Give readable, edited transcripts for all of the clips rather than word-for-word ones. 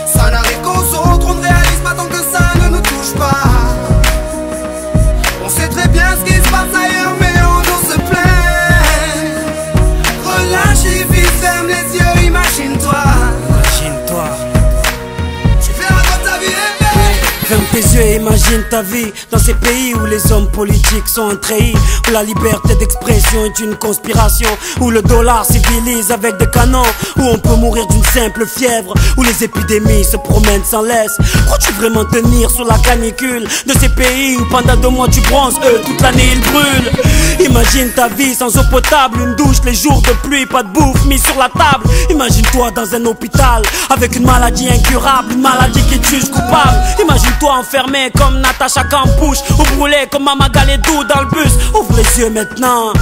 Ça n'arrive qu'aux autres, on ne réalise pas tant que ça ne nous touche pas. On sait très bien ce qui se passe ailleurs, mais on nous se plaint. Relâche et vis, ferme les yeux, imagine-toi. Imagine-toi. Tu verras comme ta vie est belle. Ferme tes yeux et imagine ta vie dans ces pays où les hommes politiques sont un treillis, où la liberté d'expression est une conspiration, où le dollar civilise avec des canons, où on peut mourir d'une simple fièvre, où les épidémies se promènent sans laisse. Crois-tu vraiment tenir sous la canicule de ces pays où pendant 2 mois tu bronzes, eux toute l'année ils brûlent? Imagine ta vie sans eau potable, une douche les jours de pluie, pas de bouffe mise sur la table. Imagine-toi dans un hôpital avec une maladie incurable, une maladie qui te juge coupable. Imagine-toi enfermé comme Natacha Campouche, ou brûlé comme Mama Galedou dans le bus. Ouvre les yeux maintenant,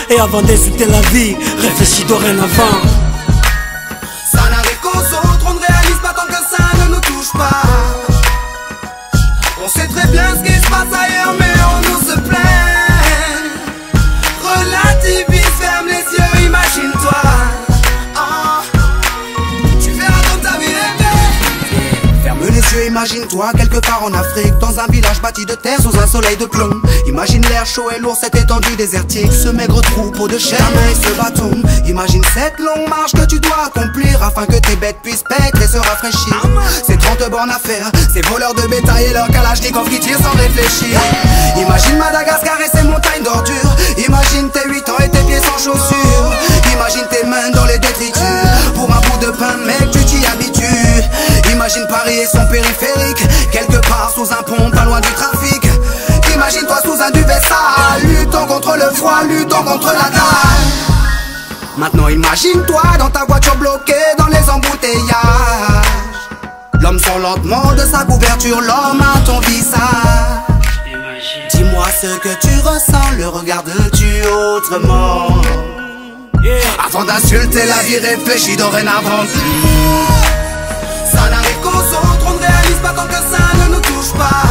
et avant d'insulter la vie, réfléchis dorénavant. Ça n'arrive qu'aux autres, on ne réalise pas tant que ça ne nous touche pas. On sait très bien ce qui se passe ailleurs, mais on nous se plaint. Relativise, ferme les yeux, imagine-toi. Tu verras comme ta vie est belle. Ferme les yeux, imagine-toi quelque part en Afrique, dans un village bâti de terre sous un soleil de plomb. Imagine l'air chaud et lourd, cette étendue désertique, ce maigre troupeau de chair et ce bâton. Imagine cette longue marche que tu dois accomplir afin que tes bêtes puissent paître et se rafraîchir. Ces 30 bornes à faire, ces voleurs de bétail et leurs kalachnikov qui tirent sans réfléchir. Imagine Madagascar et ses montagnes d'ordures. Imagine tes 8 ans et tes pieds sans chaussures. Imagine tes mains dans les détritus. Pour un bout de pain, mec, tu t'y habitues. Imagine Paris et son périphérique, quelque part sous un pont, pas loin du trafic. Imagine-toi sous un duvet sale, luttant contre le froid, luttant contre la dalle. Maintenant imagine-toi dans ta voiture bloquée dans les embouteillages. L'homme sort lentement de sa couverture, l'homme à ton visage. Dis-moi ce que tu ressens, le regardes-tu autrement? Avant d'insulter la vie, réfléchis dorénavant. Ça n'arrive qu'aux autres, on ne réalise pas tant que ça ne nous touche pas.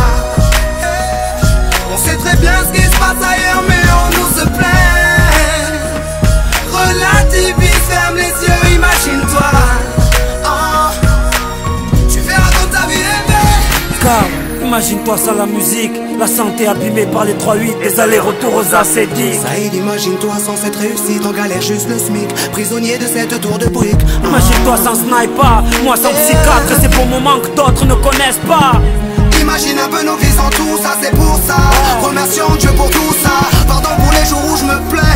On sait très bien ce qui se passe ailleurs, mais on nous se plaint. Relativise, ferme les yeux, imagine-toi. Tu verras comme ta vie est belle. Car imagine-toi sans la musique, la santé abîmée par les 3-8, les allers-retours aux acédiques. Saïd, imagine-toi sans cette réussite, en galère juste le SMIC, prisonnier de cette tour de briques. Imagine-toi sans sniper, moi sans psychiatre, ces bons moments que d'autres ne connaissent pas. Imagine un peu nos vies sans tout ça, c'est pour ça. Remercions Dieu pour tout ça. Pardon pour les jours où je me plains.